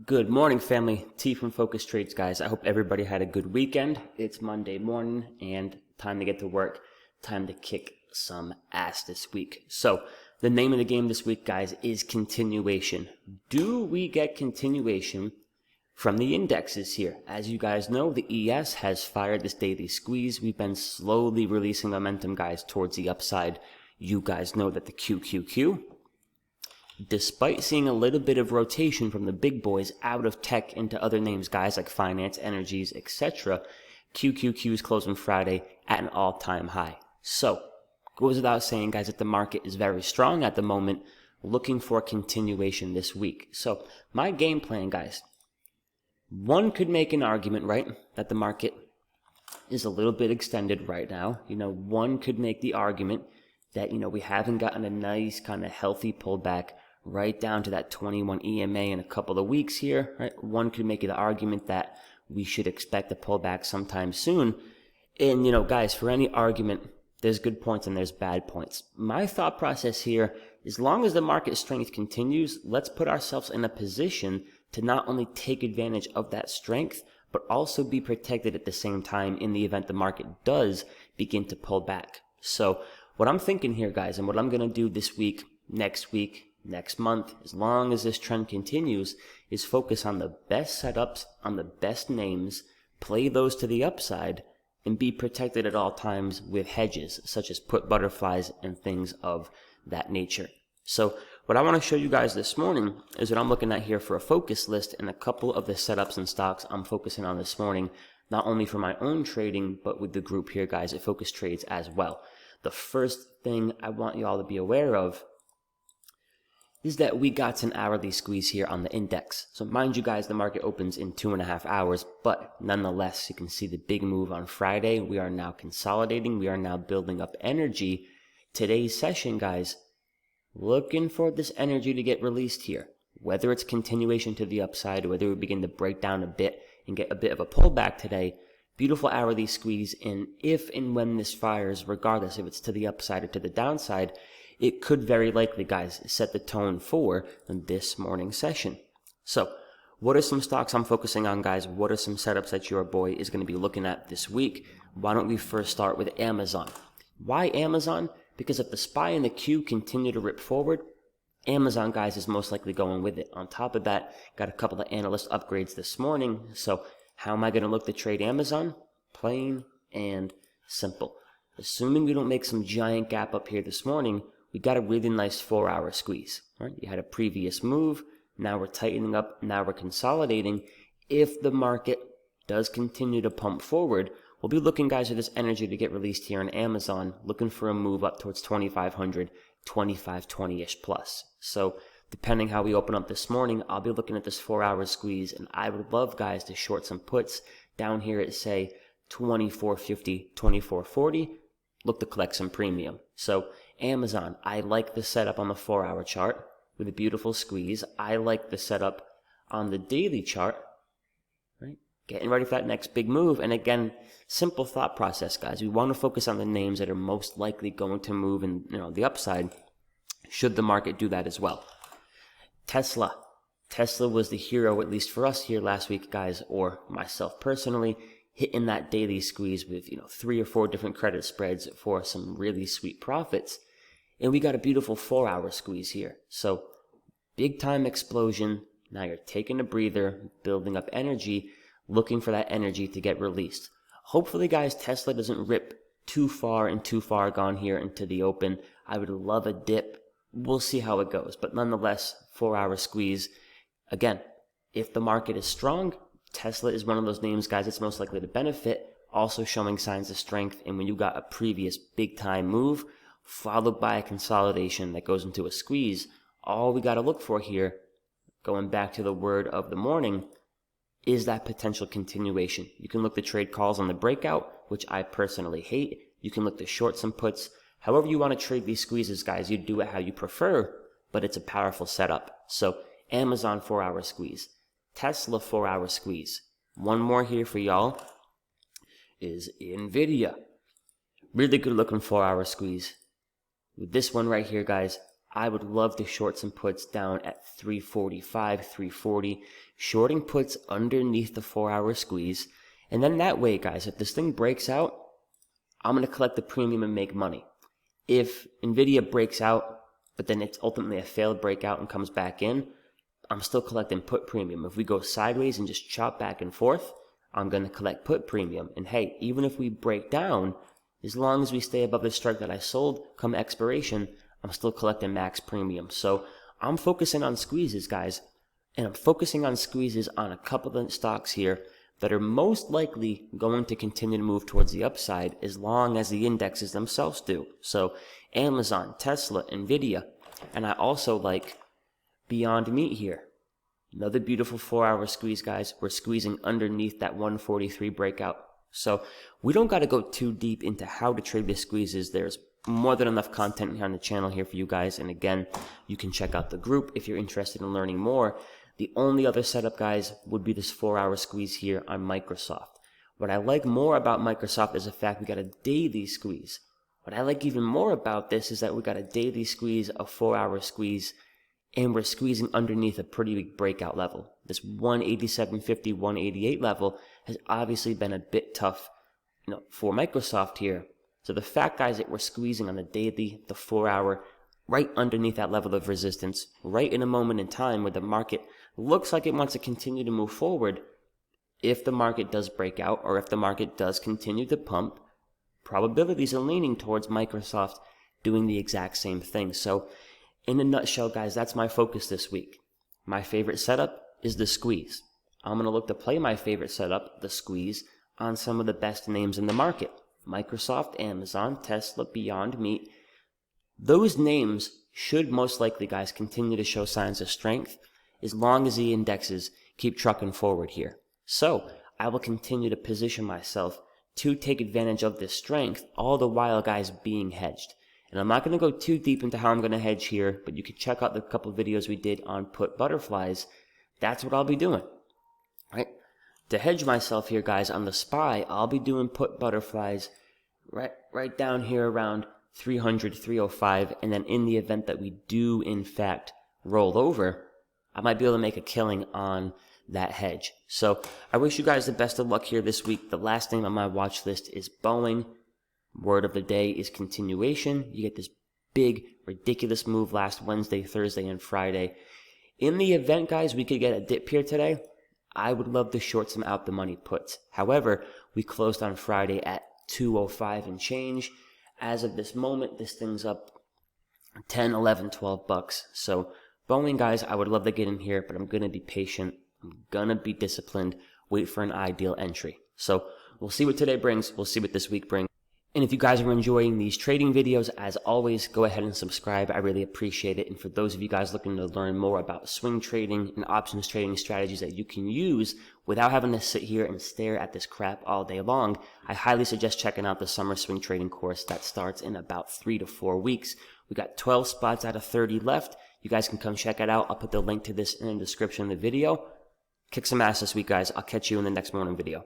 Good morning, family. T from Focus Trades, guys. I hope everybody had a good weekend. It's Monday morning and time to get to work. Time to kick some ass this week. So, the name of the game this week, guys, is continuation. Do we get continuation from the indexes here? As you guys know, the ES has fired this daily squeeze. We've been slowly releasing momentum, guys, towards the upside. You guys know that the QQQ, despite seeing a little bit of rotation from the big boys out of tech into other names, guys like finance, energies, etc., QQQ is closing Friday at an all-time high. So, goes without saying, guys, that the market is very strong at the moment, looking for continuation this week. So, my game plan, guys, one could make an argument, right, that the market is a little bit extended right now. One could make the argument that, we haven't gotten a nice kind of healthy pullback right down to that 21 EMA in a couple of weeks here, right? One could make the argument that we should expect a pullback sometime soon. And, guys, for any argument, there's good points and there's bad points. My thought process here, as long as the market strength continues, let's put ourselves in a position to not only take advantage of that strength, but also be protected at the same time in the event the market does begin to pull back. So what I'm thinking here, guys, and what I'm going to do this week, next month, as long as this trend continues, is focus on the best setups, on the best names, play those to the upside, and be protected at all times with hedges, such as put butterflies and things of that nature. So what I want to show you guys this morning is what I'm looking at here for a focus list and a couple of the setups and stocks I'm focusing on this morning, not only for my own trading, but with the group here, guys, at Focus Trades as well. The first thing I want you all to be aware of is that we got an hourly squeeze here on the index. So mind you, guys, the market opens in 2.5 hours, but nonetheless, you can see the big move on Friday. We are now consolidating. We are now building up energy. Today's session, guys, looking for this energy to get released here. Whether it's continuation to the upside, or whether we begin to break down a bit and get a bit of a pullback today, beautiful hourly squeeze. And if and when this fires, regardless if it's to the upside or to the downside, it could very likely, guys, set the tone for this morning's session. So, what are some stocks I'm focusing on, guys? What are some setups that your boy is going to be looking at this week? Why don't we first start with Amazon? Why Amazon? Because if the SPY and the Q continue to rip forward, Amazon, guys, is most likely going with it. On top of that, got a couple of analyst upgrades this morning. So, how am I going to look to trade Amazon? Plain and simple. Assuming we don't make some giant gap up here this morning, we got a really nice 4-hour squeeze, right? You had a previous move. Now we're tightening up. Now we're consolidating. If the market does continue to pump forward, we'll be looking, guys, at this energy to get released here on Amazon, looking for a move up towards 2,500, 2,520-ish plus. So depending how we open up this morning, I'll be looking at this 4-hour squeeze, and I would love, guys, to short some puts down here at, say, 24.50, 24.40. Look to collect some premium. So Amazon, I like the setup on the 4-hour chart with a beautiful squeeze. I like the setup on the daily chart, right? Getting ready for that next big move. And again, simple thought process, guys. We want to focus on the names that are most likely going to move in, the upside, should the market do that as well. Tesla. Tesla was the hero, at least for us here last week, guys, or myself personally, hitting that daily squeeze with, 3 or 4 different credit spreads for some really sweet profits. And we got a beautiful 4-hour squeeze here. So, big time explosion. Now you're taking a breather, building up energy, looking for that energy to get released. Hopefully, guys, Tesla doesn't rip too far and too far gone here into the open. I would love a dip. We'll see how it goes. But nonetheless, 4-hour squeeze. Again, if the market is strong, Tesla is one of those names, guys, that's most likely to benefit, also showing signs of strength. And when you got a previous big time move, followed by a consolidation that goes into a squeeze, all we got to look for here, going back to the word of the morning, is that potential continuation. You can look to trade calls on the breakout, which I personally hate. You can look to short some puts. However you want to trade these squeezes, guys, you do it how you prefer, but it's a powerful setup. So Amazon 4-hour squeeze. Tesla 4-hour squeeze. One more here for y'all is NVDA. Really good looking 4-hour squeeze. With this one right here, guys, I would love to short some puts down at 345, 340, shorting puts underneath the 4-hour squeeze. And then that way, guys, if this thing breaks out, I'm going to collect the premium and make money. If NVIDIA breaks out, but then it's ultimately a failed breakout and comes back in, I'm still collecting put premium. If we go sideways and just chop back and forth, I'm going to collect put premium. And hey, even if we break down, as long as we stay above the strike that I sold come expiration, I'm still collecting max premium. So I'm focusing on squeezes, guys. And I'm focusing on squeezes on a couple of stocks here that are most likely going to continue to move towards the upside as long as the indexes themselves do. So Amazon, Tesla, NVIDIA. And I also like BYND here. Another beautiful 4-hour squeeze, guys. We're squeezing underneath that 143 breakout. So we don't got to go too deep into how to trade the squeezes. There's more than enough content here on the channel here for you guys. And again, you can check out the group if you're interested in learning more. The only other setup, guys, would be this 4-hour squeeze here on Microsoft. What I like more about Microsoft is the fact we got a daily squeeze. What I like even more about this is that we got a daily squeeze, a 4-hour squeeze, and we're squeezing underneath a pretty big breakout level. This 187.50, 188 level has obviously been a bit tough, for Microsoft here. So the fact, guys, that we're squeezing on the daily, the 4-hour, right underneath that level of resistance, right in a moment in time where the market looks like it wants to continue to move forward. If the market does break out, or if the market does continue to pump, probabilities are leaning towards Microsoft doing the exact same thing. So in a nutshell, guys, that's my focus this week. My favorite setup is the squeeze. I'm going to look to play my favorite setup, the squeeze, on some of the best names in the market. Microsoft, Amazon, Tesla, BYND. Those names should most likely, guys, continue to show signs of strength as long as the indexes keep trucking forward here. So I will continue to position myself to take advantage of this strength, all the while, guys, being hedged. And I'm not going to go too deep into how I'm going to hedge here, but you can check out the couple videos we did on put butterflies. That's what I'll be doing, right? To hedge myself here, guys, on the SPY, I'll be doing put butterflies right down here around 300, 305, and then in the event that we do, in fact, roll over, I might be able to make a killing on that hedge. So I wish you guys the best of luck here this week. The last name on my watch list is Boeing. Word of the day is continuation. You get this big, ridiculous move last Wednesday, Thursday, and Friday. In the event, guys, we could get a dip here today, I would love to short some out the money puts. However, we closed on Friday at 205 and change. As of this moment, this thing's up 10, 11, 12 bucks. So Boeing, guys, I would love to get in here, but I'm going to be patient. I'm going to be disciplined. Wait for an ideal entry. So we'll see what today brings. We'll see what this week brings. And if you guys are enjoying these trading videos, as always, go ahead and subscribe. I really appreciate it. And for those of you guys looking to learn more about swing trading and options trading strategies that you can use without having to sit here and stare at this crap all day long, I highly suggest checking out the summer swing trading course that starts in about 3 to 4 weeks. We got 12 spots out of 30 left. You guys can come check it out. I'll put the link to this in the description of the video. Kick some ass this week, guys. I'll catch you in the next morning video.